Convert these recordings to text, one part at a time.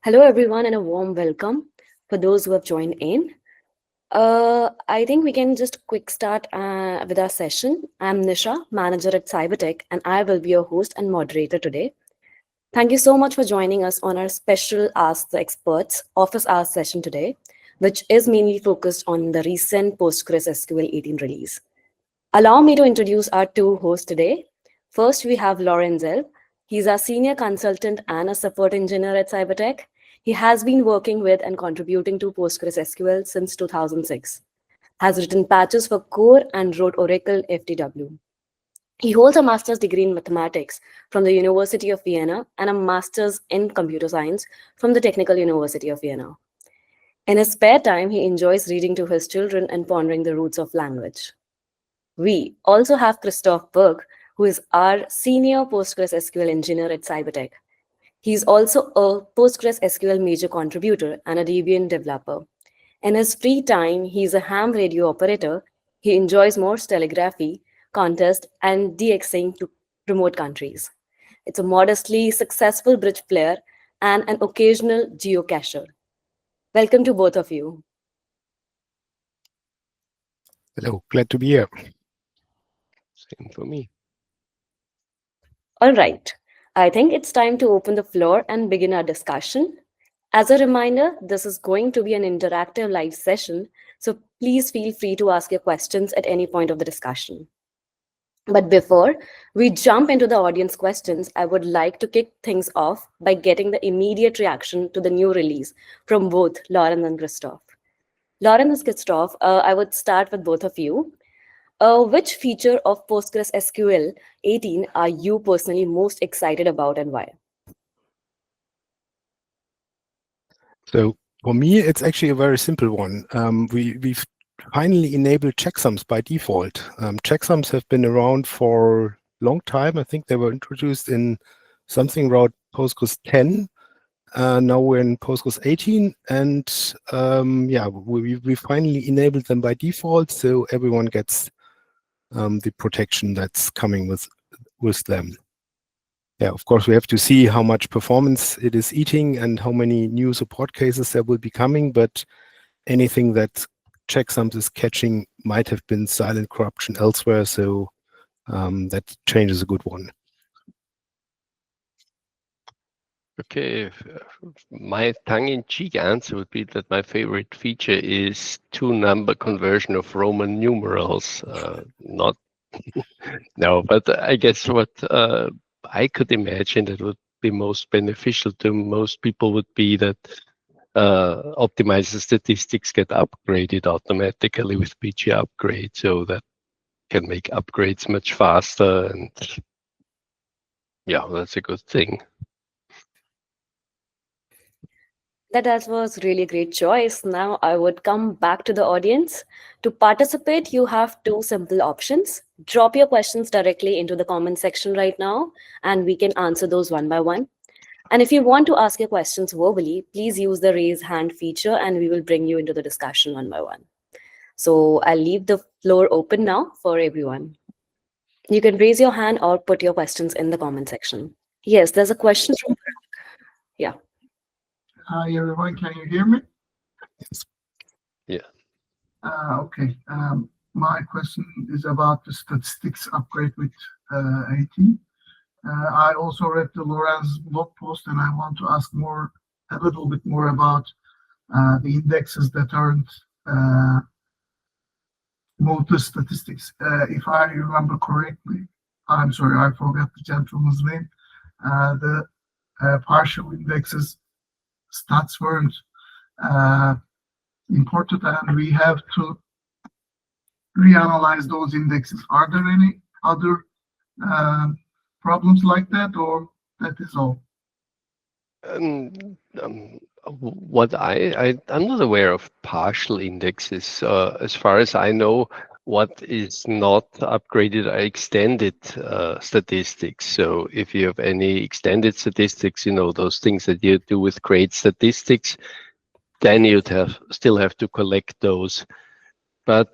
Hello, everyone, and a warm welcome for those who have joined in. I think we can just quick start with our session. I'm Nisha, manager at CYBERTEC, and I will be your host and moderator today. Thank you so much for joining us on our special Ask the Experts office hours session today, which is mainly focused on the recent PostgreSQL 18 release. Allow me to introduce our two hosts today. First, we have Laurenz. He's our senior consultant and a support engineer at CYBERTEC. He has been working with and contributing to PostgreSQL since 2006, has written patches for Core and wrote Oracle FTW. He holds a master's degree in mathematics from the University of Vienna and a master's in computer science from the Technical University of Vienna. In his spare time, he enjoys reading to his children and pondering the roots of language. We also have Christoph Berg, who is our senior PostgreSQL engineer at CYBERTEC. He's also a PostgreSQL major contributor and a Debian developer. In his free time, he's a ham radio operator. He enjoys Morse telegraphy, contest, and DXing to remote countries. It's a modestly successful bridge player and an occasional geocacher. Welcome to both of you. Hello, glad to be here. Same for me. All right. I think it's time to open the floor and begin our discussion. As a reminder, this is going to be an interactive live session, so please feel free to ask your questions at any point of the discussion. But before we jump into the audience questions, I would like to kick things off by getting the immediate reaction to the new release from both Lauren and Christoph. Lauren and Christoph, I would start with both of you. Which feature of PostgreSQL 18 are you personally most excited about and why? So for me, it's actually a very simple one. We've finally enabled checksums by default. Checksums have been around for a long time. I think they were introduced in something around Postgres 10. Now we're in Postgres 18, and yeah, we finally enabled them by default, so everyone gets the protection that's coming with them. Yeah, of course, we have to see how much performance it is eating and how many new support cases there will be coming, but anything that checksums is catching might have been silent corruption elsewhere, so that change is a good one. Okay, my tongue-in-cheek answer would be that my favorite feature is two-number conversion of Roman numerals. Not no, but I guess what I could imagine that would be most beneficial to most people would be that optimizer statistics get upgraded automatically with PG upgrade, so that can make upgrades much faster, and yeah, that's a good thing. That was really a great choice. Now I would come back to the audience. To participate, you have two simple options. Drop your questions directly into the comment section right now, and we can answer those one by one. And if you want to ask your questions verbally, please use the raise hand feature and we will bring you into the discussion one by one. So I'll leave the floor open now for everyone. You can raise your hand or put your questions in the comment section. Yes, there's a question from Berg. Yeah. Hi everyone, can you hear me? Yes. Yeah. Okay. My question is about the statistics upgrade with 18. I also read the Laurenz blog post, and I want to ask a little bit more about the indexes that aren't moved to statistics. If I remember correctly, I'm sorry, I forgot the gentleman's name. The partial indexes stats weren't imported, and we have to reanalyze those indexes. Are there any other problems like that, or that is all? What I'm not aware of partial indexes. As far as I know, what is not upgraded are extended statistics. So if you have any extended statistics, those things that you do with great statistics, then you'd still have to collect those. But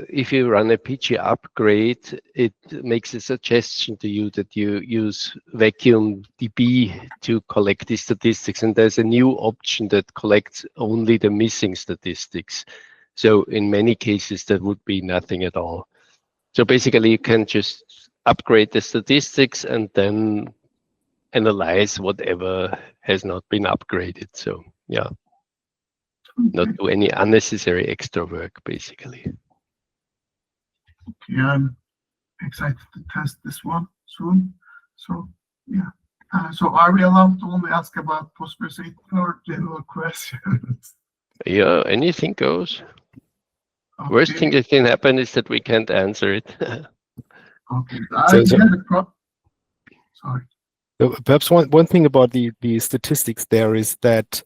if you run a PG upgrade, it makes a suggestion to you that you use vacuum DB to collect the statistics. And there's a new option that collects only the missing statistics. So in many cases, that would be nothing at all. So basically, you can just upgrade the statistics and then analyze whatever has not been upgraded. So yeah, not do any unnecessary extra work, basically. Okay, I'm excited to test this one soon. So yeah. So are we allowed to only ask about PostgreSQL or general questions? Yeah, anything goes. Okay. Worst thing that can happen is that we can't answer it. Okay. I had a problem. Sorry. So perhaps one thing about the statistics there is that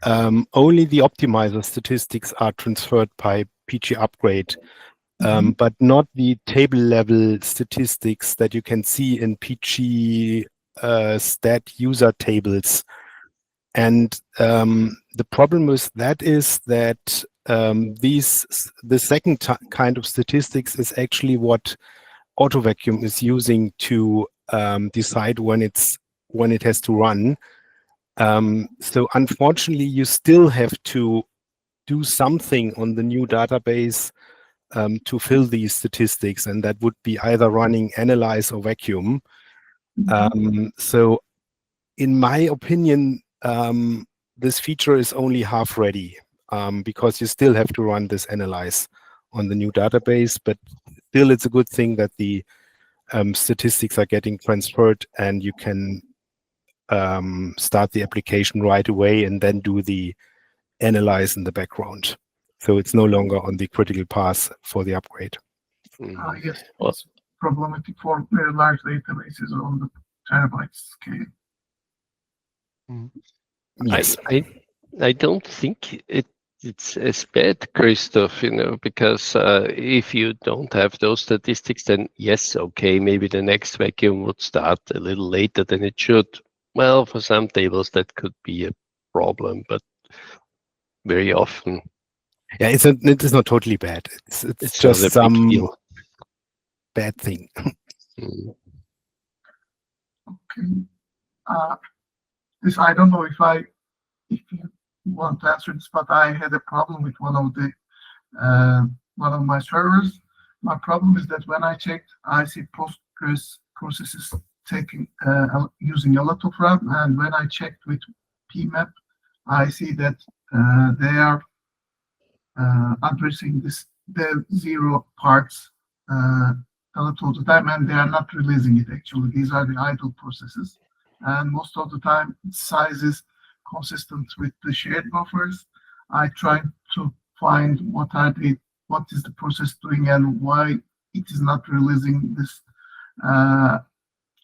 only the optimizer statistics are transferred by PG upgrade, but not the table level statistics that you can see in PG stat user tables. And the problem with that is that the second kind of statistics is actually what AutoVacuum is using to decide when it has to run. So unfortunately, you still have to do something on the new database to fill these statistics, and that would be either running analyze or vacuum. So in my opinion, this feature is only half ready because you still have to run this analyze on the new database, but still it's a good thing that the statistics are getting transferred and you can start the application right away and then do the analyze in the background. So it's no longer on the critical path for the upgrade. Yes, it's problematic for very large databases on the terabyte scale. Yes. I don't think it's as bad, Christoph, because if you don't have those statistics, then yes, okay, maybe the next vacuum would start a little later than it should. Well, for some tables, that could be a problem, but very often. Yeah, it's not totally bad. It's just some bad thing. Okay. This I don't know if you want to answer this, but I had a problem with one of my servers. My problem is that when I checked, I see Postgres processes using a lot of RAM, and when I checked with PMAP, I see that they are addressing the 0 parts a lot of the time, and they are not releasing it. Actually, these are the idle processes, and most of the time, size is consistent with the shared buffers. I tried to find what is the process doing and why it is not releasing this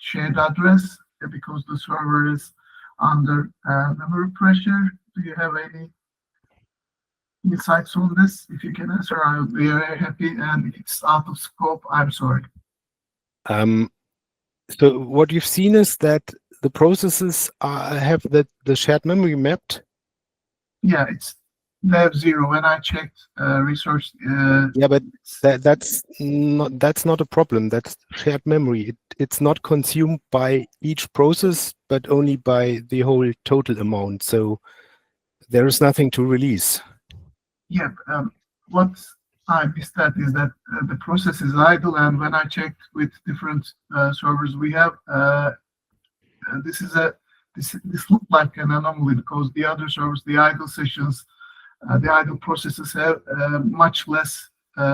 shared address, because the server is under memory pressure. Do you have any insights on this? If you can answer, I would be very happy. And if it's out of scope, I'm sorry. So what you've seen is that the processes have the shared memory mapped. Yeah, they have 0. When I checked resource. Yeah, but that's not a problem. That's shared memory. It's not consumed by each process, but only by the whole total amount. So there is nothing to release. Yeah, what I missed that is that the process is idle, and when I checked with different servers we have, this looked like an anomaly, because the other servers, the idle sessions, the idle processes have much less. They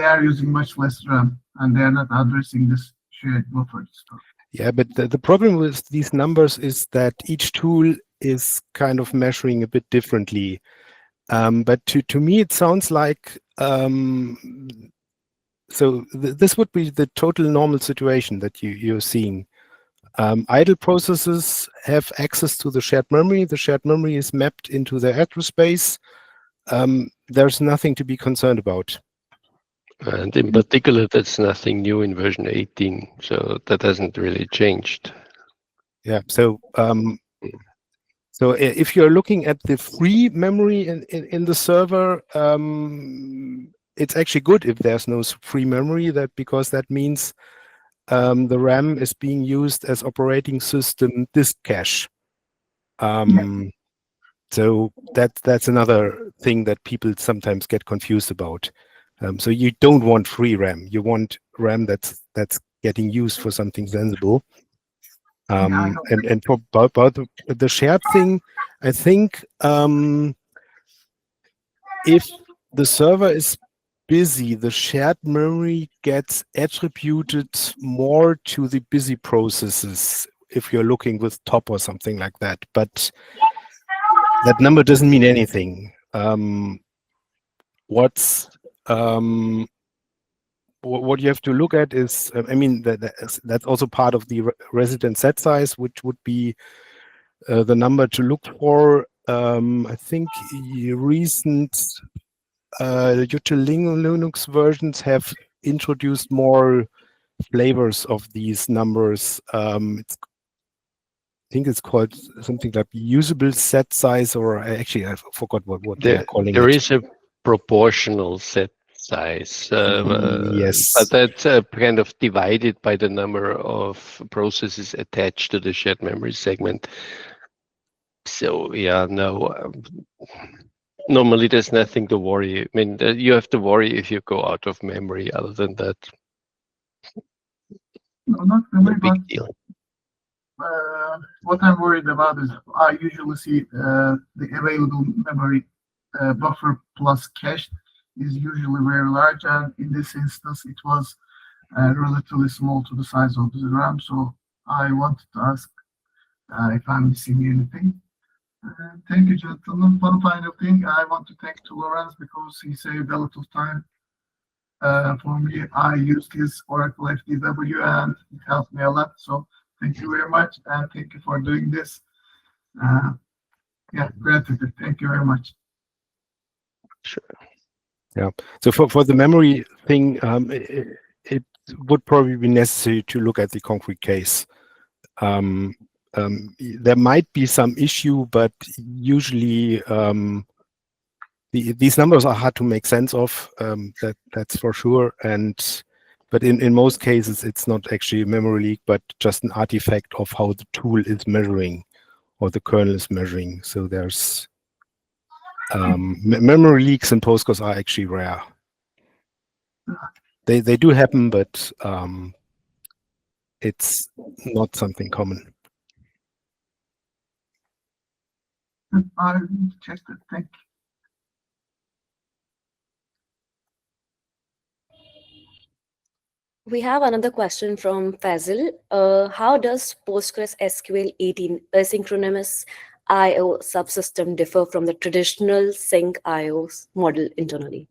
are using much less RAM, and they are not addressing this shared buffer stuff. Yeah, but the problem with these numbers is that each tool is kind of measuring a bit differently. But to me, it sounds like this would be the total normal situation that you're seeing. Idle processes have access to the shared memory. The shared memory is mapped into the address space. There's nothing to be concerned about. And in particular, that's nothing new in version 18. So that hasn't really changed. Yeah. So So if you're looking at the free memory in the server, it's actually good if there's no free memory, because that means the RAM is being used as operating system disk cache. So that's another thing that people sometimes get confused about. So you don't want free RAM. You want RAM that's getting used for something sensible. And for about the shared thing, I think if the server is busy, the shared memory gets attributed more to the busy processes if you're looking with top or something like that. But that number doesn't mean anything. What you have to look at is, I mean, that's also part of the resident set size, which would be the number to look for. I think recent Linux versions have introduced more flavors of these numbers. I think it's called something like usable set size, or actually I forgot what they are calling it. There is a proportional set size, yes, but that's kind of divided by the number of processes attached to the shared memory segment. So yeah, no, normally there's nothing to worry. I mean, you have to worry if you go out of memory. Other than that, no, not really, no big deal. What I'm worried about is I usually see the available memory buffer plus cache is usually very large, and in this instance it was relatively small to the size of the RAM. So I wanted to ask if I'm missing anything. Thank you, gentlemen. One final thing, I want to thank to Laurenz because he saved a lot of time for me. I used his Oracle FDW and it helped me a lot. So thank you very much, and thank you for doing this. Yeah, gratitude. Thank you very much. Sure. Yeah. So for the memory thing, it would probably be necessary to look at the concrete case. There might be some issue, but usually these numbers are hard to make sense of. That's for sure. But in most cases, it's not actually a memory leak, but just an artifact of how the tool is measuring or the kernel is measuring. So there's memory leaks in Postgres are actually rare. They do happen, but it's not something common. I checked it. Thank you. We have another question from Fazil. How does PostgreSQL 18 asynchronous I/O subsystem differ from the traditional sync I/O model internally?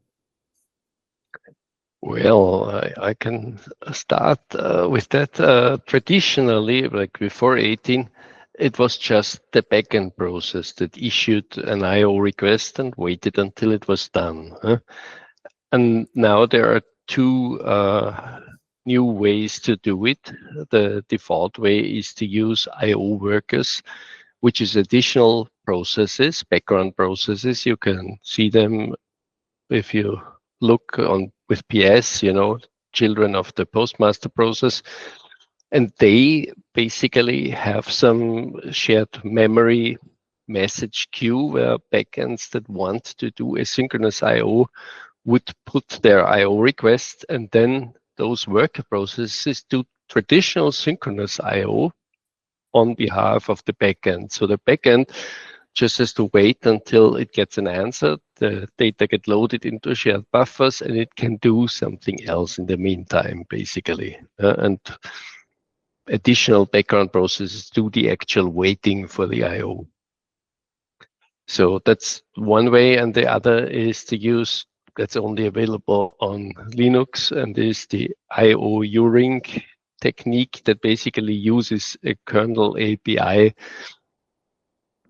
Well, I can start with that. Traditionally, like before 18, it was just the backend process that issued an I/O request and waited until it was done. And now there are two new ways to do it. The default way is to use I/O workers, which is additional processes, background processes. You can see them if you look on with PS, children of the postmaster process. And they basically have some shared memory message queue where backends that want to do asynchronous I/O would put their I/O request, and then those worker processes do traditional synchronous I/O on behalf of the backend. So the backend just has to wait until it gets an answer. The data get loaded into shared buffers, and it can do something else in the meantime, basically. And additional background processes do the actual waiting for the I/O. So that's one way, and the other is to use, that's only available on Linux, and is the I/O U-ring technique that basically uses a kernel API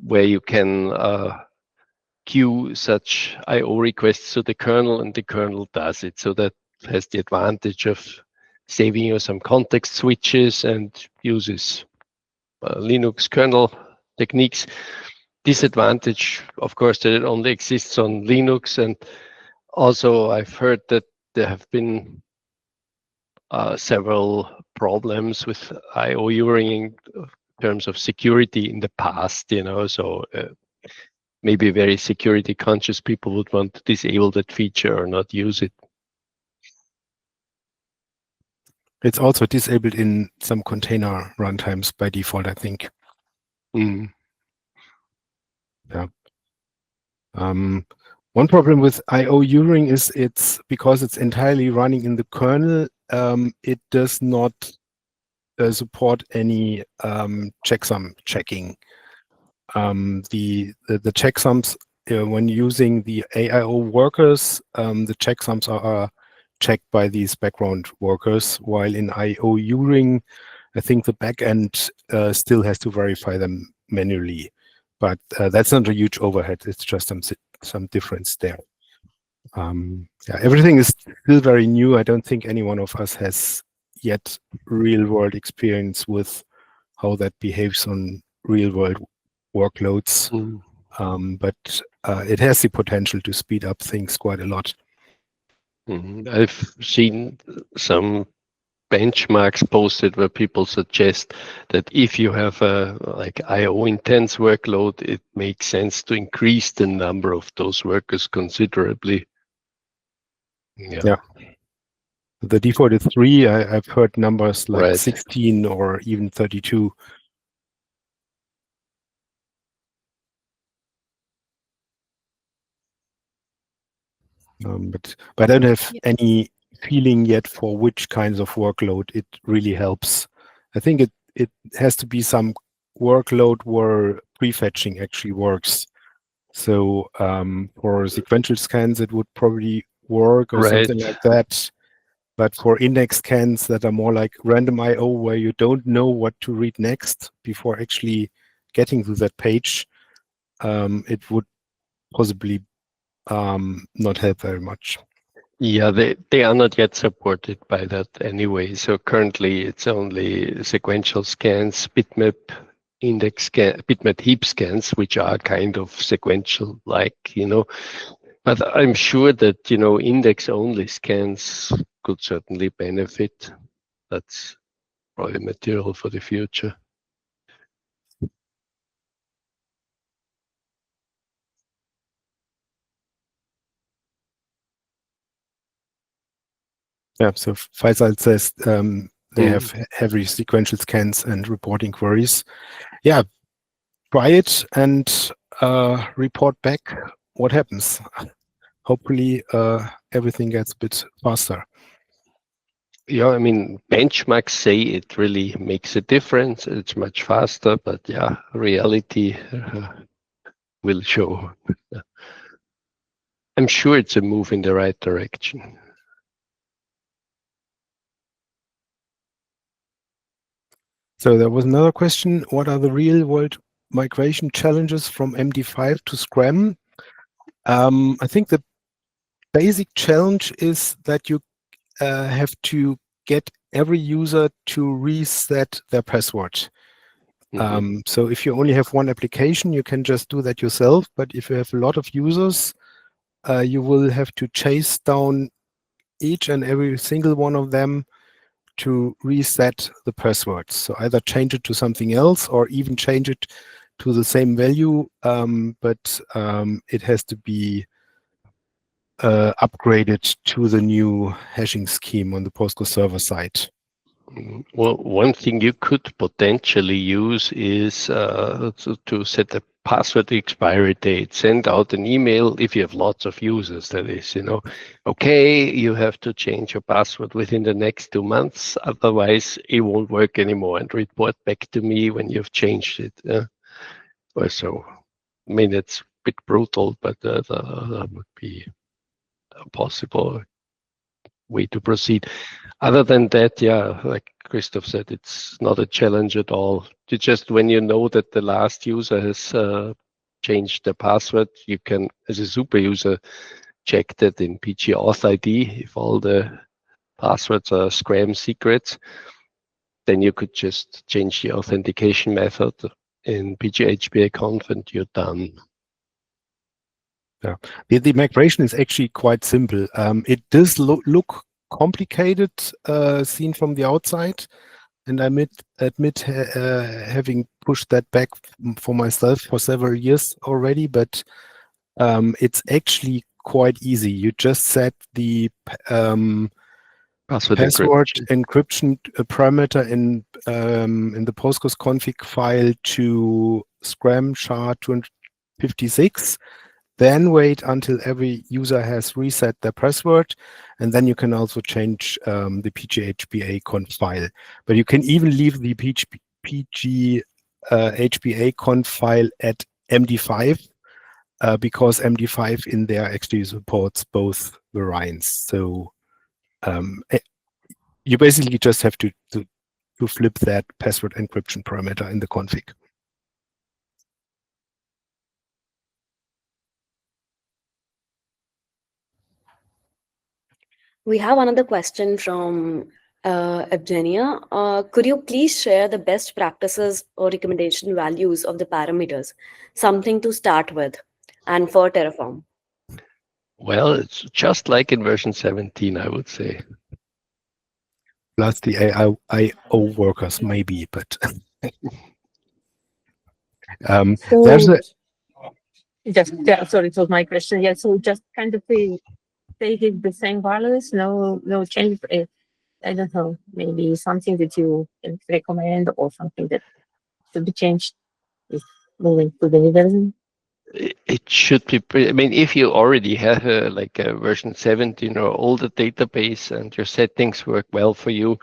where you can queue such I/O requests to the kernel, and the kernel does it. So that has the advantage of saving you some context switches and uses Linux kernel techniques. disadvantage, of course, that it only exists on Linux, and also I've heard that there have been several problems with I/O in terms of security in the past, so maybe very security conscious people would want to disable that feature or not use it. It's also disabled in some container runtimes by default, I think. Mm. Yeah. One problem with I/O is it's because it's entirely running in the kernel. It does not support any checksum checking. The checksums when using the AIO workers, the checksums are checked by these background workers, while in I/O I think the backend still has to verify them manually. But that's not a huge overhead. It's just some difference there. Yeah, everything is still very new. I don't think any one of us has yet real-world experience with how that behaves on real-world workloads. But it has the potential to speed up things quite a lot. I've seen some benchmarks posted where people suggest that if you have a like I/O intense workload, it makes sense to increase the number of those workers considerably. Yeah. The default is 3. I've heard numbers like Right. 16 or even 32. But I don't have any feeling yet for which kinds of workload it really helps. I think it has to be some workload where prefetching actually works. So for sequential scans, it would probably work or something like that. But for index scans that are more like random I/O, where you don't know what to read next before actually getting to that page, it would possibly not help very much. Yeah, they are not yet supported by that anyway. So currently it's only sequential scans, bitmap index scan, bitmap heap scans, which are kind of sequential like, But I'm sure that, index only scans could certainly benefit. That's probably material for the future. Yeah, so Faisal says they have heavy sequential scans and reporting queries. Yeah, try it and report back what happens. Hopefully everything gets a bit faster. Yeah, I mean, benchmarks say it really makes a difference. It's much faster, but yeah, reality will show. I'm sure it's a move in the right direction. So there was another question. What are the real world migration challenges from MD5 to Scram? I think the basic challenge is that you have to get every user to reset their password. So if you only have one application, you can just do that yourself. But if you have a lot of users, you will have to chase down each and every single one of them to reset the passwords. So either change it to something else or even change it to the same value, but it has to be upgraded to the new hashing scheme on the Postgres server side. Well, one thing you could potentially use is to set a password expiry date. Send out an email if you have lots of users, that is, okay, you have to change your password within the next 2 months, otherwise it won't work anymore, and report back to me when you've changed it. Or so. I mean, it's a bit brutal, but that would be a possible way to proceed. Other than that, yeah, like Christoph said, it's not a challenge at all. You just, when you know that the last user has changed the password, you can, as a super user, check that in PG Auth ID. If all the passwords are Scram secrets, then you could just change the authentication method, in PGHPA conf and you're done. Yeah, the migration is actually quite simple. It does look complicated seen from the outside, and I admit having pushed that back for myself for several years already, but it's actually quite easy. You just set the Password password encryption. encryption parameter in the Postgres config file to scram SHA-256. Then wait until every user has reset their password, and then you can also change the PGHPA conf file. But you can even leave the PGHPA conf file at MD5 because MD5 in there actually supports both variants. So you basically just have to flip that password encryption parameter in the config. We have another question from Evgenia. Could you please share the best practices or recommendation values of the parameters? Something to start with, and for Terraform. Well, it's just like in version 17, I would say. Plus the IO workers, maybe, but there's a. Sorry, it was my question. Yeah, so just kind of they give the same values, no change. I don't know, maybe something that you can recommend or something that should be changed is moving to the new version. It should be I mean, if you already have like a version 17 or older database and your settings work well for you,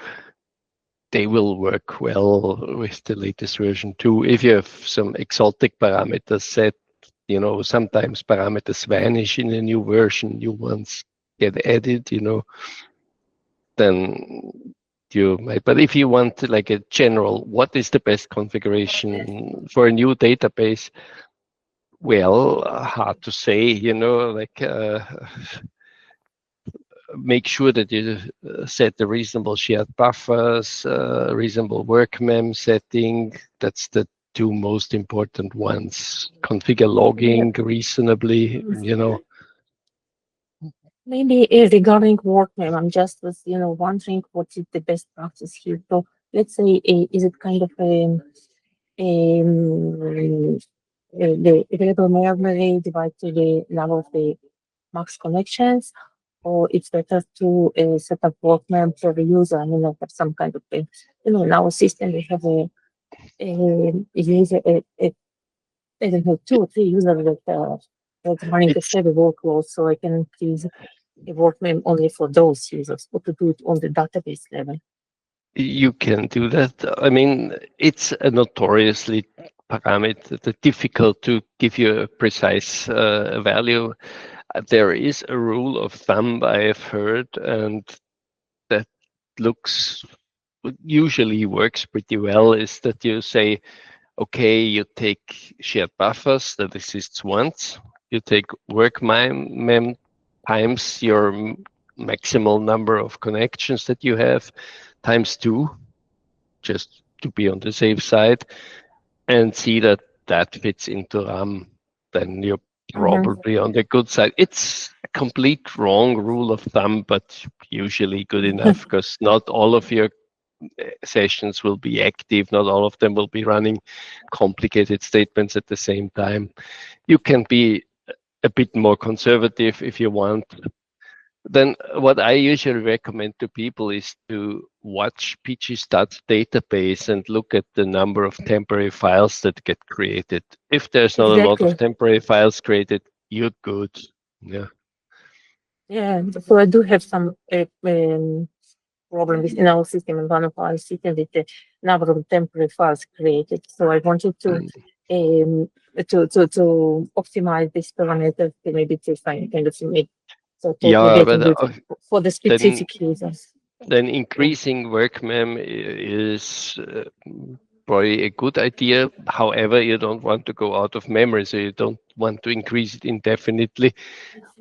they will work well with the latest version too. If you have some exotic parameters set, you know, sometimes parameters vanish in a new version, new ones get added, you know, then you might. But if you want like a general, what is the best configuration for a new database? Well, hard to say, you know, like make sure that you set the reasonable shared buffers, reasonable work mem setting. That's the two most important ones. Configure logging reasonably, you know. Maybe regarding work mem, I'm just was wondering what is the best practice here. So let's say, is it kind of the available memory divided to the number of the max connections, or it's better to set up work mem for the user? I mean, have some kind of in our system we have a user, I don't know, 2 or 3 users that's running the heavy workload, so I can increase a work mem only for those users, or to do it on the database level. You can do that. I mean, it's a notoriously parameter, difficult to give you a precise value. There is a rule of thumb I have heard, and that usually works pretty well, is that you say, okay, you take shared buffers that exists once, you take work mem times your maximal number of connections that you have times 2, just to be on the safe side, and see that that fits into RAM. Then you're probably on the good side. It's a complete wrong rule of thumb, but usually good enough, because not all of your sessions will be active. Not all of them will be running complicated statements at the same time. You can be a bit more conservative if you want. Then what I usually recommend to people is to watch pgstat database and look at the number of temporary files that get created. If there's not a lot of temporary files created, you're good. Yeah. Yeah, so I do have some problems in our system, and one of our system with the number of temporary files created. So I wanted to optimize this parameter to maybe to find kind of make. So yeah, but for the specific users. Then increasing work mem is probably a good idea. However, you don't want to go out of memory, so you don't want to increase it indefinitely.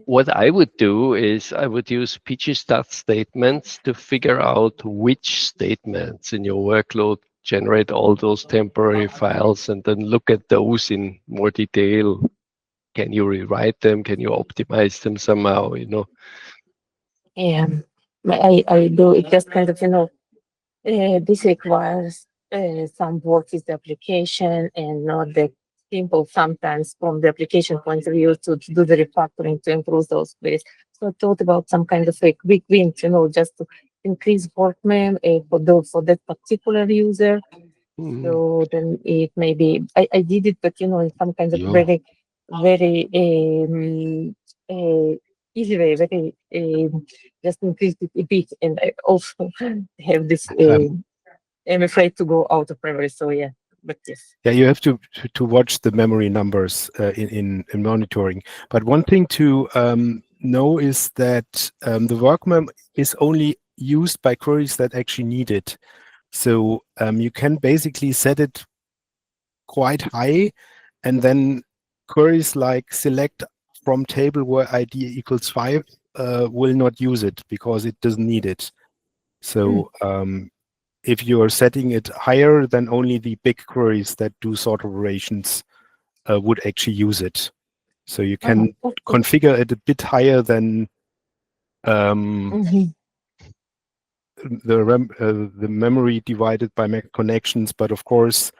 What I would do is I would use pgstat statements to figure out which statements in your workload generate all those temporary files and then look at those in more detail. Can you rewrite them? Can you optimize them somehow? Yeah, I do. It just kind of, this requires some work with the application and not the simple sometimes from the application point of view to do the refactoring to improve those queries. So I thought about some kind of a quick win, just to increase workman for that particular user. So then it may be, I did it, but in some kind of Yeah. very easy way, very just increase it a bit. And I also have this, I'm afraid to go out of memory. So yeah, but yes. Yeah, you have to watch the memory numbers in monitoring. But one thing to know is that the workmem is only used by queries that actually need it. So you can basically set it quite high, and then queries like select from table where ID equals 5 will not use it because it doesn't need it. So if you're setting it higher, then only the big queries that do sort operations would actually use it. So you can configure it a bit higher than the memory divided by MAC connections, but of course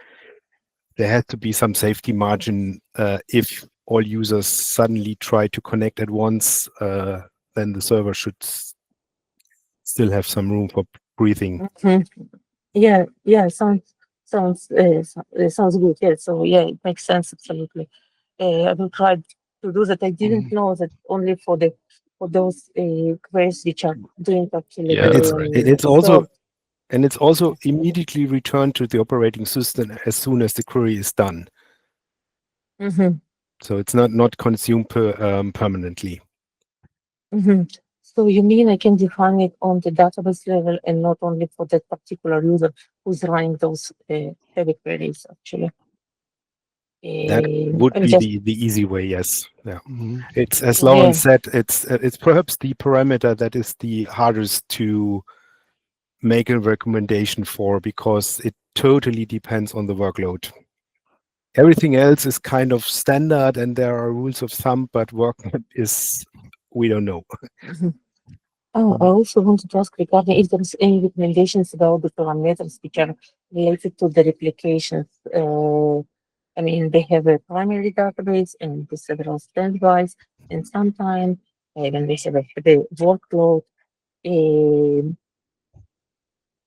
there has to be some safety margin. If all users suddenly try to connect at once, then the server should still have some room for breathing. Yeah, sounds good. Yeah, so yeah, it makes sense absolutely. I will try to do that. I didn't know that only for those queries which are doing actually. Yeah, And it's also immediately returned to the operating system as soon as the query is done. So it's not consumed permanently. So you mean I can define it on the database level and not only for that particular user who's running those heavy queries actually? That would be the easy way, yes. Yeah. It's, as Laurenz said, it's perhaps the parameter that is the hardest to make a recommendation for, because it totally depends on the workload. Everything else is kind of standard and there are rules of thumb, but workload is, we don't know. Oh, I also wanted to ask regarding if there's any recommendations about the parameters which are related to the replications. I mean, they have a primary database and the several standbys, and sometimes when they have the workload,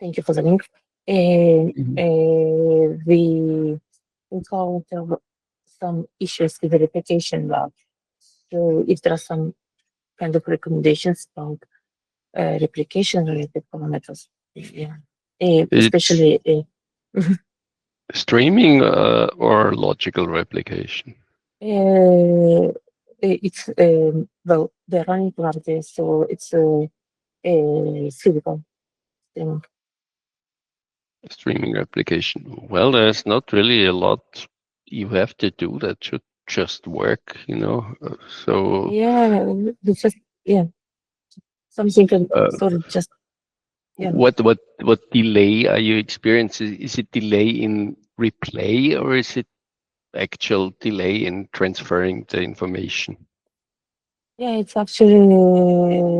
thank you for the link, we encounter some issues with the replication log. So if there are some kind of recommendations about replication related parameters, yeah, especially streaming or logical replication. It's well, they're running parameters, so it's a physical thing. Streaming replication. Well, there's not really a lot you have to do. That should just work, So yeah, it's just something can sort of just. Yeah. What delay are you experiencing? Is it delay in replay or is it actual delay in transferring the information? Yeah, it's actually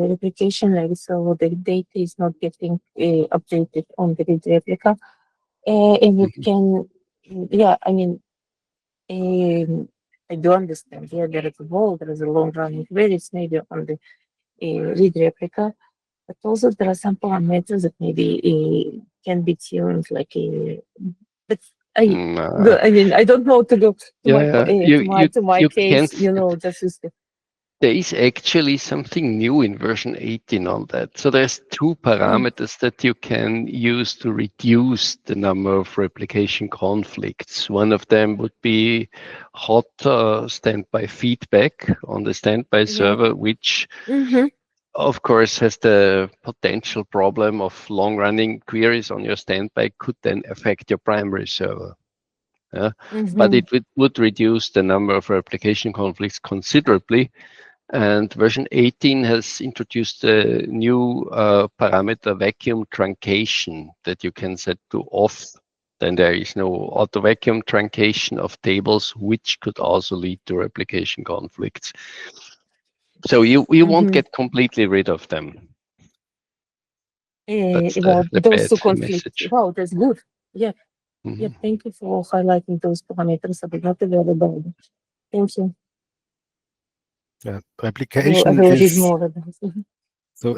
replication lag, so the data is not getting updated on the read replica, and it can. Yeah, I mean, I do understand. Yeah, there is a wall, there is a long running queries maybe on the read replica, but also there are some parameters that maybe can be tuned like a. But I mean, I don't know to go to my case. Just use the. There is actually something new in version 18 on that. So there's two parameters that you can use to reduce the number of replication conflicts. One of them would be hot standby feedback on the standby server, which of course has the potential problem of long-running queries on your standby could then affect your primary server. But it would reduce the number of replication conflicts considerably. And version 18 has introduced a new parameter, vacuum truncation, that you can set to off Then there is no auto vacuum truncation of tables, which could also lead to replication conflicts. So you won't get completely rid of them. That's About the those two bad conflicts. message. Wow, that's good. Yeah. Mhm. Yeah, thank you for highlighting those parameters. I did not aware about it. Thank you. I Replication will read is more about it. so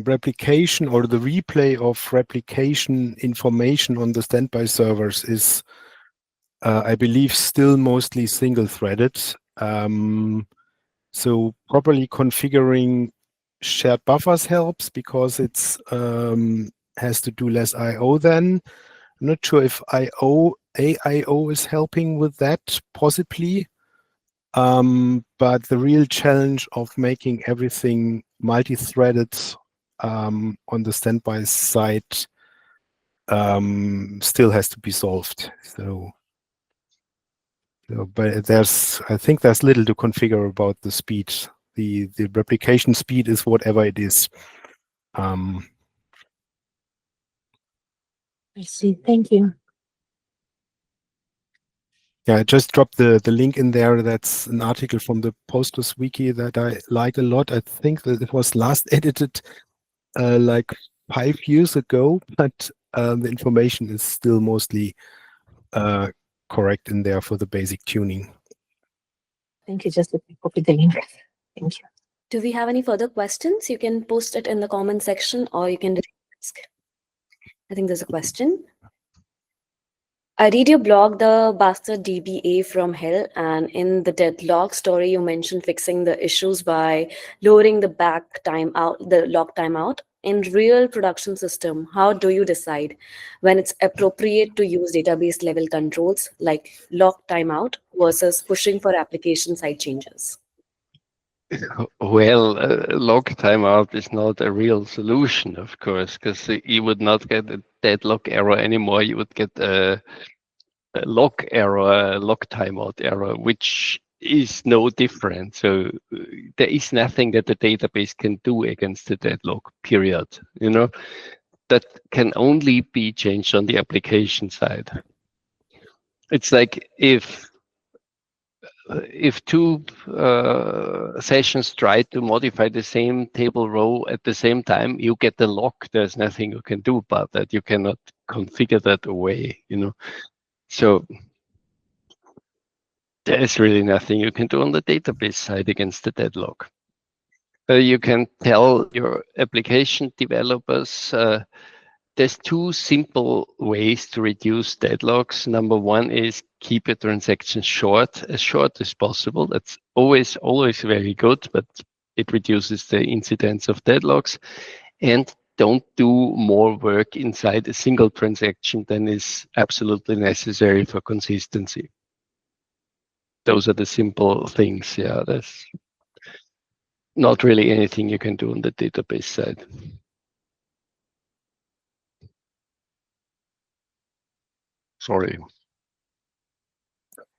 replication or the replay of replication information on the standby servers is, I believe, still mostly single-threaded. So properly configuring shared buffers helps because it's has to do less I/O then. I'm not sure if AIO is helping with that, possibly. But the real challenge of making everything multi-threaded on the standby side still has to be solved. But I think there's little to configure about the speed. The replication speed is whatever it is. I see. Thank you. Yeah, I just dropped the link in there. That's an article from the Postgres wiki that I like a lot. I think that it was last edited like 5 years ago, but the information is still mostly correct in there for the basic tuning. Thank you. Just let me copy the link. Thank you. Do we have any further questions? You can post it in the comment section or you can ask. I think there's a question. I read your blog, The Bastard DBA from Hell, and in the deadlock story, you mentioned fixing the issues by lowering the lock timeout. In real production system, how do you decide when it's appropriate to use database level controls like lock timeout versus pushing for application side changes? Well, log timeout is not a real solution, of course, because you would not get a deadlock error anymore. You would get a log error, a log timeout error, which is no different. So there is nothing that the database can do against the deadlock, period. You know, that can only be changed on the application side. It's like if two sessions try to modify the same table row at the same time, you get the lock. There's nothing you can do about that. You cannot configure that away, you know. So there's really nothing you can do on the database side against the deadlock. You can tell your application developers there's two simple ways to reduce deadlocks. Number one is keep your transactions short as possible. That's always very good, but it reduces the incidence of deadlocks. And don't do more work inside a single transaction than is absolutely necessary for consistency. Those are the simple things. Yeah, there's not really anything you can do on the database side. Sorry.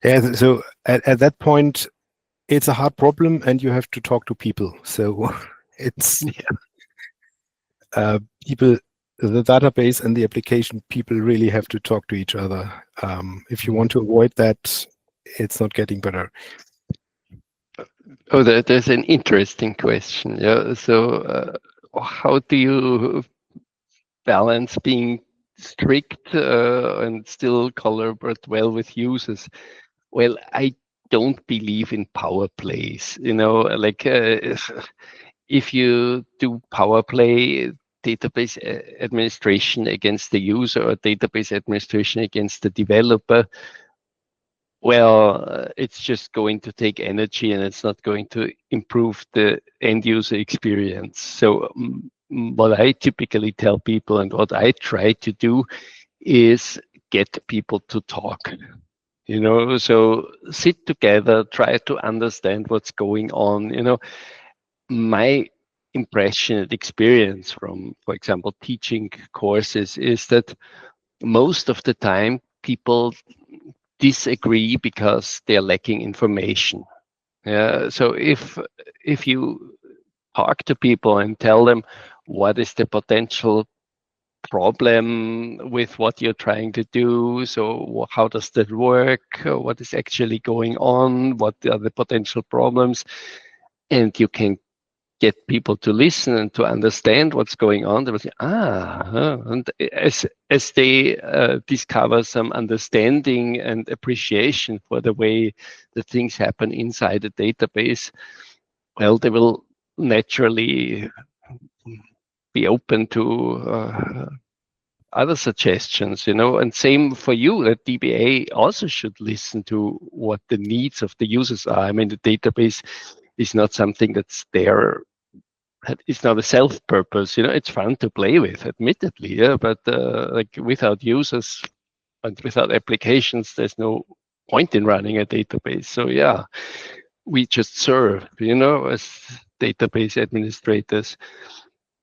Yeah, so at that point, it's a hard problem and you have to talk to people. So it's people, the database and the application people really have to talk to each other. If you want to avoid that, it's not getting better. Oh, there's an interesting question. Yeah. So how do you balance being strict and still collaborate well with users? Well, I don't believe in power plays. You know, like if you do power play, database administration against the user or database administration against the developer, well, it's just going to take energy and it's not going to improve the end user experience. So what I typically tell people and what I try to do is get people to talk. You know, so sit together, try to understand what's going on. You know, my impression and experience from, for example, teaching courses is that most of the time people disagree because they're lacking information. Yeah. So if you talk to people and tell them what is the potential problem with what you're trying to do. So how does that work? What is actually going on? What are the potential problems? And you can get people to listen and to understand what's going on. They will say, and as they discover some understanding and appreciation for the way the things happen inside the database, well, they will naturally be open to other suggestions, and same for you, that DBA also should listen to what the needs of the users are. I mean, the database is not something that's there. It's not a self-purpose, it's fun to play with, admittedly, yeah, but like without users and without applications, there's no point in running a database. So yeah, we just serve, as database administrators.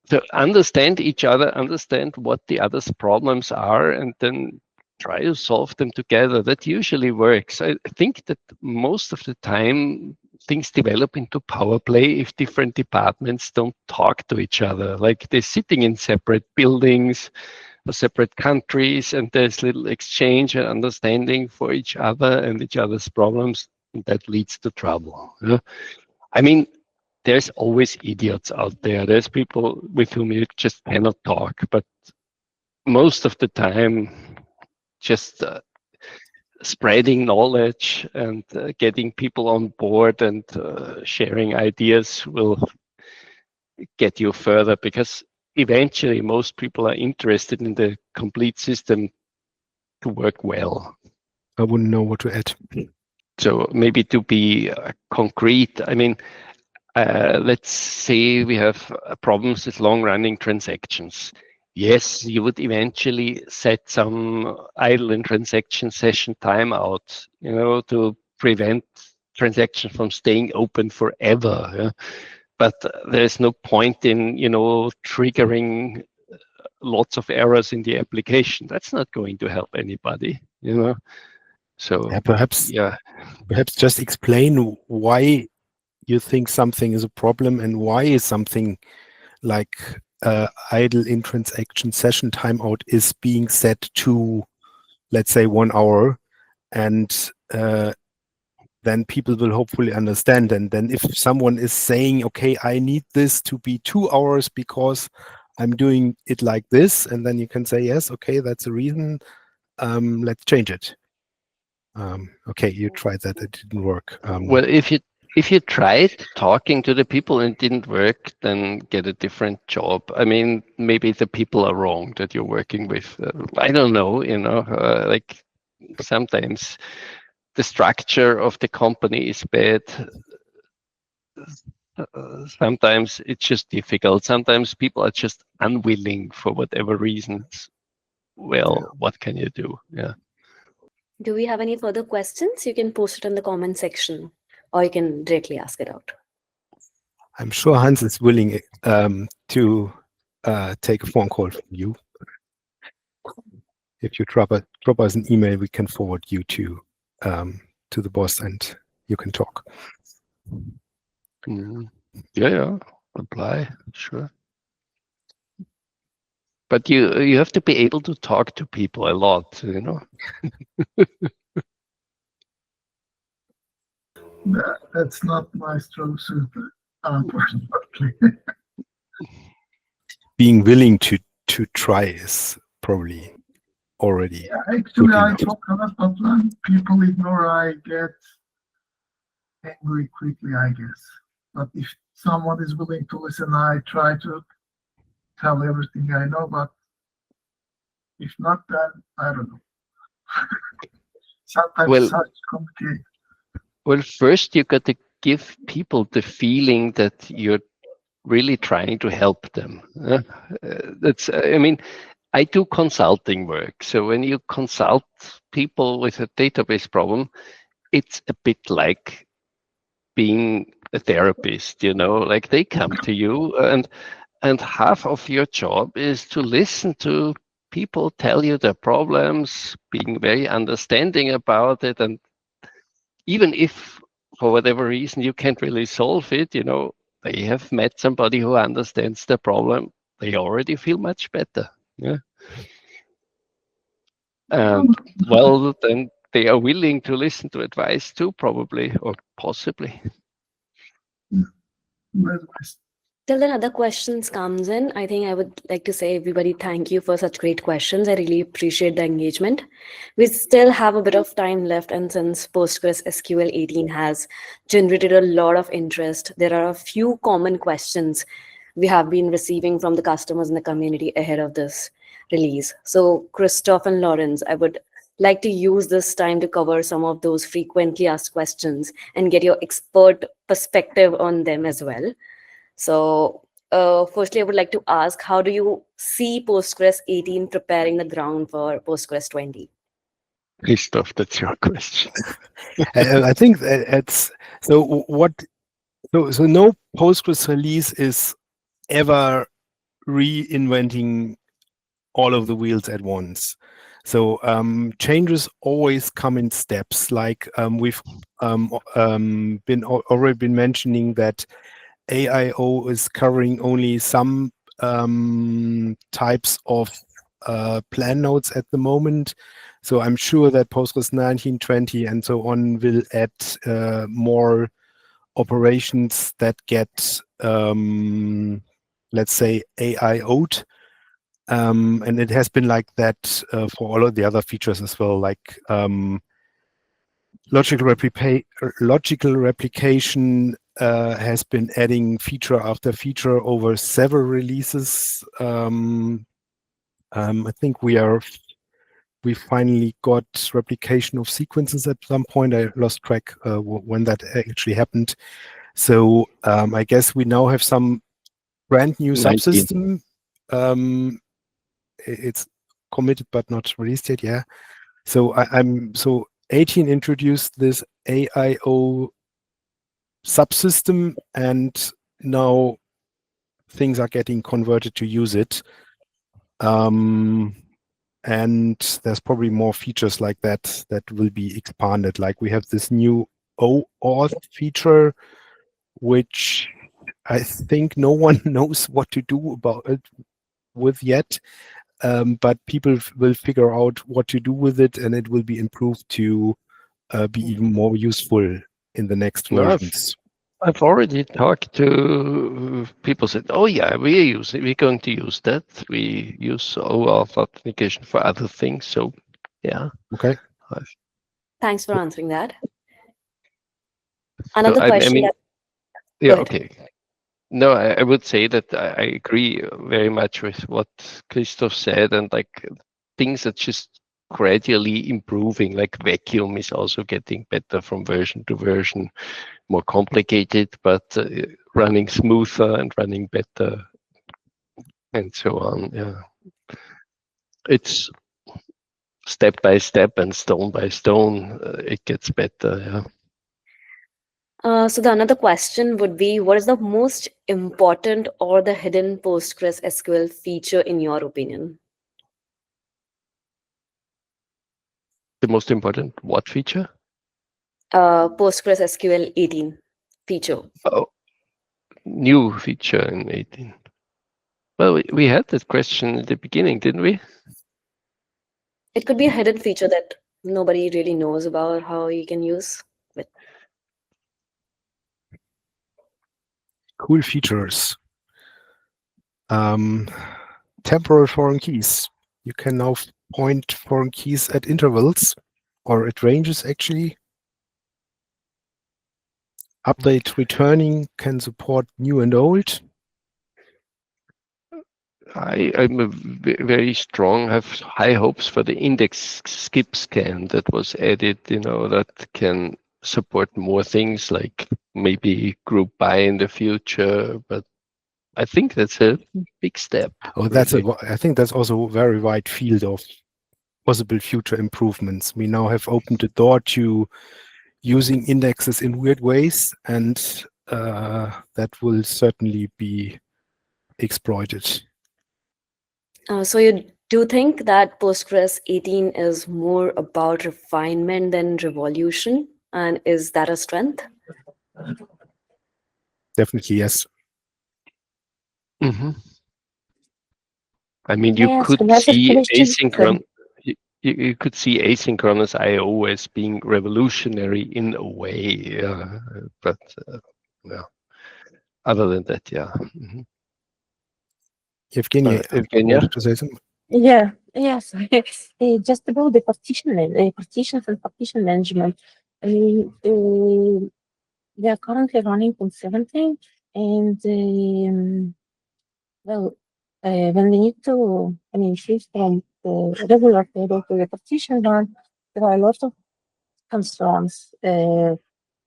To understand each other, understand what the other's problems are, and then try to solve them together. That usually works. I think that most of the time things develop into power play if different departments don't talk to each other. Like they're sitting in separate buildings or separate countries, and there's little exchange and understanding for each other and each other's problems, and that leads to trouble. I mean, there's always idiots out there. There's people with whom you just cannot talk, but most of the time, just spreading knowledge and getting people on board and sharing ideas will get you further, because eventually most people are interested in the complete system to work well. I wouldn't know what to add. So maybe to be concrete, I mean, let's say we have problems with long-running transactions. Yes, you would eventually set some idle in transaction session timeout, to prevent transactions from staying open forever. Yeah? But there's no point in, triggering lots of errors in the application. That's not going to help anybody, So Yeah, perhaps just explain why you think something is a problem and why is something like idle in transaction session timeout is being set to, let's say, 1 hour, and then people will hopefully understand. And then if someone is saying, okay, I need this to be 2 hours because I'm doing it like this, and then you can say, yes, okay, that's a reason, let's change it. Okay, you tried that, it didn't work. Well, if you tried talking to the people and it didn't work, then get a different job. I mean, maybe the people are wrong that you're working with. I don't know, like sometimes the structure of the company is bad. Sometimes it's just difficult. Sometimes people are just unwilling for whatever reasons. Well, what can you do? Yeah. Do we have any further questions? You can post it in the comment section, or you can directly ask it out. I'm sure Hans is willing to take a phone call from you. If you drop us an email, we can forward you to the boss, and you can talk. Yeah, apply, sure. But you have to be able to talk to people a lot, That's not my strong suit, unfortunately. Being willing to try is probably already. Yeah, actually, I talk a lot, but when people ignore, I get angry quickly, I guess. But if someone is willing to listen, I try to tell everything I know, but if not, then I don't know. Sometimes it's hard to communicate. Well, first you got to give people the feeling that you're really trying to help them. I do consulting work. So when you consult people with a database problem, it's a bit like being a therapist, like they come to you, and half of your job is to listen to people tell you their problems, being very understanding about it. And even if for whatever reason you can't really solve it, they have met somebody who understands the problem, they already feel much better. Yeah. And well, then they are willing to listen to advice too, probably, or possibly. Very nice. Till then other questions comes in, I think I would like to say everybody thank you for such great questions. I really appreciate the engagement. We still have a bit of time left, and since PostgreSQL 18 has generated a lot of interest, there are a few common questions we have been receiving from the customers in the community ahead of this release. So Christoph and Laurenz, I would like to use this time to cover some of those frequently asked questions and get your expert perspective on them as well. So firstly, I would like to ask, how do you see Postgres 18 preparing the ground for Postgres 20? Christoph, that's your question. I think that it's so. So no Postgres release is ever reinventing all of the wheels at once. So changes always come in steps. Like we've already been mentioning that AIO is covering only some types of plan nodes at the moment. So I'm sure that Postgres 19, 20, and so on will add more operations that get, let's say, AIO'd. And it has been like that for all of the other features as well, like logical replication has been adding feature after feature over several releases. I think we finally got replication of sequences at some point. I lost track when that actually happened. So I guess we now have some brand new 19. subsystem. It's committed but not released yet. Yeah. So so 18 introduced this AIO subsystem, and now things are getting converted to use it. And there's probably more features like that that will be expanded. Like we have this new OAuth feature, which I think no one knows what to do about it with yet. But people will figure out what to do with it, and it will be improved to be even more useful in the next versions. I've already talked to people said, oh yeah, we're going to use that. We use OAuth authentication for other things. So yeah. Okay. Thanks for answering that. Another So, question. I mean, Go yeah, ahead. okay. No, I would say that I agree very much with what Christoph said, and like things are just gradually improving. Like vacuum is also getting better from version to version, more complicated, but running smoother and running better, and so on. Yeah, it's step by step and stone by stone. It gets better. Yeah. So the another question would be, what is the most important or the hidden PostgreSQL feature in your opinion? The most important what feature? PostgreSQL 18 feature. Oh, new feature in 18. Well, we had that question at the beginning, didn't we? It could be a hidden feature that nobody really knows about how you can use. Cool features. Temporal foreign keys. You can now point foreign keys at intervals or at ranges actually. Update returning can support new and old. I'm very strong, have high hopes for the index skip scan that was added, that can support more things like maybe group by in the future, but I think that's a big step. Oh, I think that's also a very wide field of possible future improvements. We now have opened the door to using indexes in weird ways, and that will certainly be exploited. So you do think that Postgres 18 is more about refinement than revolution? And is that a strength? Definitely, yes. Mm-hmm. I mean, you Yes, could another see question. asynchronous. You could see asynchronous I/O as being revolutionary in a way, but yeah. Other than that, yeah. Mhm. Evgenia, Evgenia? wanted to say something? Yeah, yes. Just about the partitions and partition management. I mean, we are currently running on 17, and well, when we need to, I mean, shift from the regular table to the partition one, there are a lot of concerns.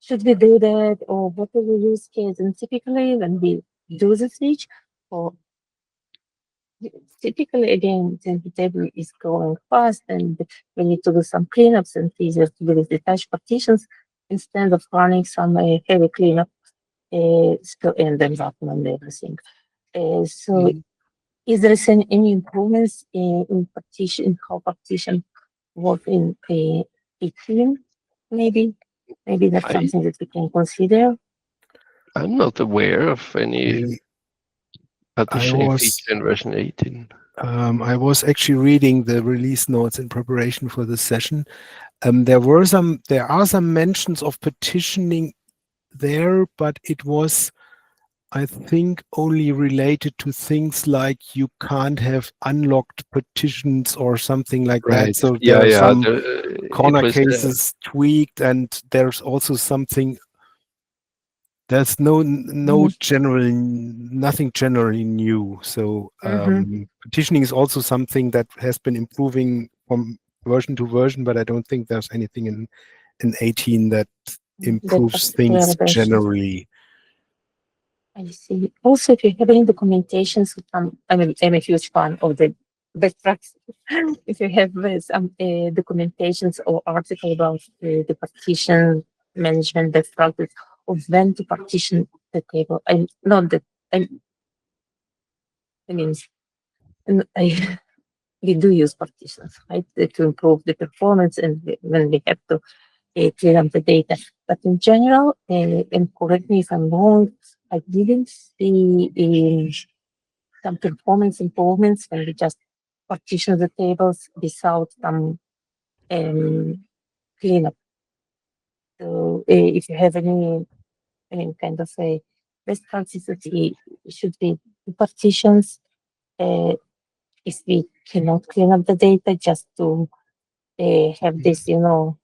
Should we do that, or what is the use case? And typically, when we do the switch, or typically again, the table is growing fast, and we need to do some cleanups, and it's easier to do with detached partitions instead of running some heavy cleanup and then wrapping and everything. So, is there any improvements in partition, how partition work in a team? Maybe that's I- something that we can consider. I'm not aware of any partitioning was- feature in version 18. I was actually reading the release notes in preparation for this session. There are some mentions of partitioning there, but it was, I think, only related to things like you can't have unlocked partitions or something like that. So Yeah, there are yeah. some It corner was, cases tweaked, and there's also something. There's nothing generally new. So partitioning is also something that has been improving from version to version, but I don't think there's anything in 18 that improves things generally. I see. Also, if you have any documentations, I'm a huge fan of the best practice. If you have some documentations or article about the partition management best practice of when to partition the table, I not that I mean, we do use partitions, right, to improve the performance and when we have to clean up the data. But in general, and correct me if I'm wrong, I didn't see some performance improvements when we just partition the tables without some cleanup. So if you have any kind of a best practice that should be partitions, if we cannot clean up the data just to have this, small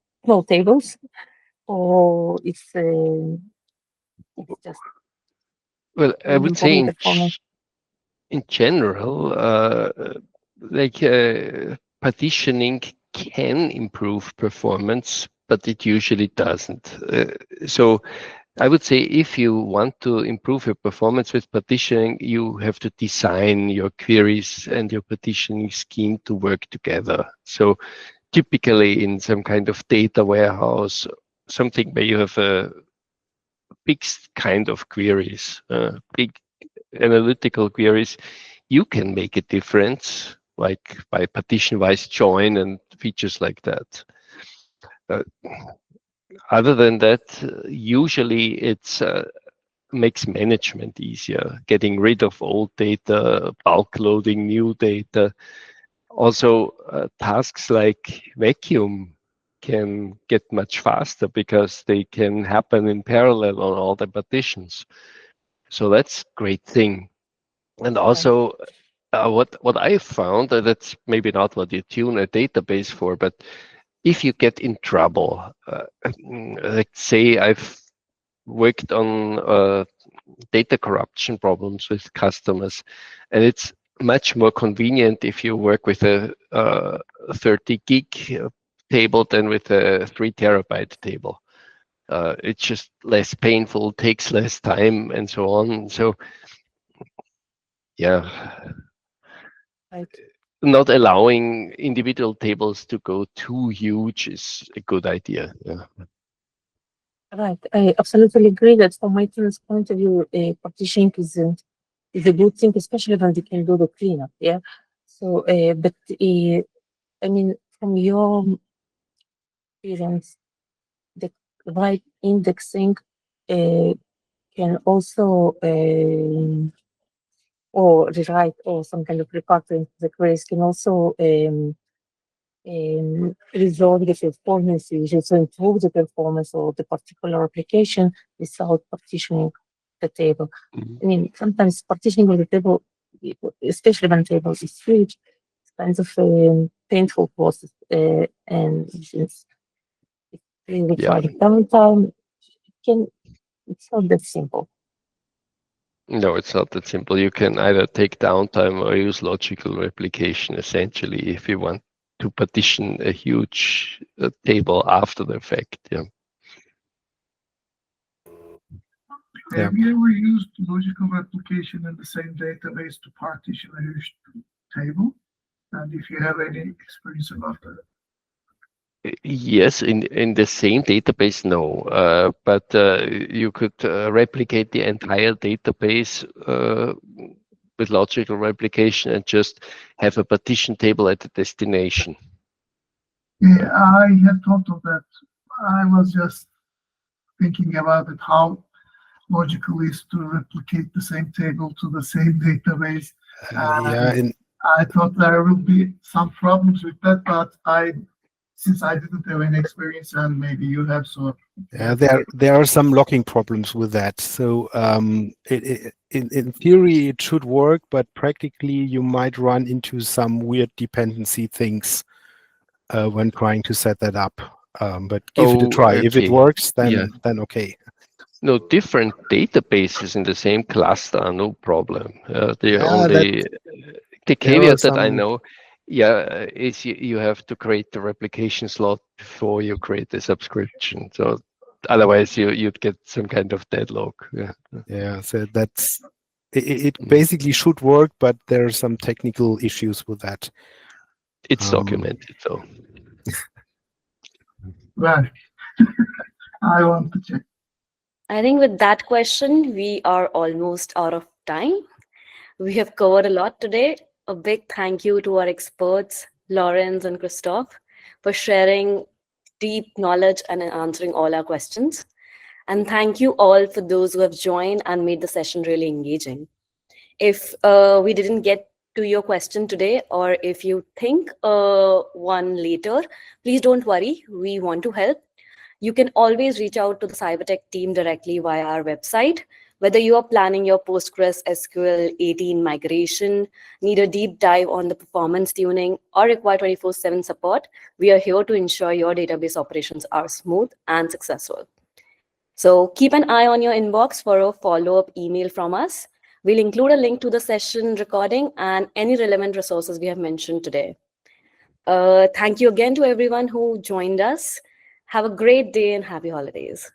tables, or it's just well, I would say improving performance. in general, partitioning can improve performance, but it usually doesn't. So I would say if you want to improve your performance with partitioning, you have to design your queries and your partitioning scheme to work together. So typically in some kind of data warehouse, something where you have a big kind of queries, big analytical queries, you can make a difference, like by partition-wise join and features like that. Other than that, usually it's makes management easier, getting rid of old data, bulk loading new data. Also, tasks like vacuum can get much faster because they can happen in parallel on all the partitions. So that's a great thing. And also, what I found, that's maybe not what you tune a database for, but if you get in trouble, let's say I've worked on data corruption problems with customers, and it's much more convenient if you work with a 30 gig table than with a 3 terabyte table. It's just less painful, takes less time, and so on. So, yeah. Right. Not allowing individual tables to go too huge is a good idea. Yeah. Right. I absolutely agree that from maintenance point of view, partitioning is a good thing, especially when we can do the cleanup. Yeah. So, but I mean, from your experience, the right indexing can also or rewrite or some kind of refactoring the queries can also resolve the performance issues, so improve the performance of the particular application without partitioning the table. I mean, sometimes partitioning of the table, especially when table is huge, it's kind of a painful process, and since it really requires downtime, it's not that simple. No, it's not that simple. You can either take downtime or use logical replication, essentially, if you want to partition a huge table after the fact. Yeah. Have you ever used logical replication in the same database to partition a huge table? And if you have any experience about that? Yes, in the same database, no. But you could replicate the entire database with logical replication and just have a partition table at the destination. Yeah, I had thought of that. I was just thinking about it, how logical is to replicate the same table to the same database. I thought there will be some problems with that, but since I didn't have any experience, and maybe you have, so yeah, there are some locking problems with that. So in theory it should work, but practically you might run into some weird dependency things when trying to set that up. But give it a try. Okay. If it works, then okay. No, different databases in the same cluster are no problem. The caveat that I know, is you have to create the replication slot before you create the subscription. So otherwise you'd get some kind of deadlock. Yeah, so that's it basically should work, but there are some technical issues with that. It's documented, so. Well, I want to check. I think with that question, we are almost out of time. We have covered a lot today. A big thank you to our experts, Laurenz and Christoph, for sharing deep knowledge and answering all our questions. And thank you all for those who have joined and made the session really engaging. If we didn't get to your question today, or if you think one later, please don't worry, we want to help. You can always reach out to the CYBERTEC team directly via our website. Whether you are planning your PostgreSQL 18 migration, need a deep dive on the performance tuning, or require 24/7 support, we are here to ensure your database operations are smooth and successful. So keep an eye on your inbox for a follow-up email from us. We'll include a link to the session recording and any relevant resources we have mentioned today. Thank you again to everyone who joined us. Have a great day and happy holidays.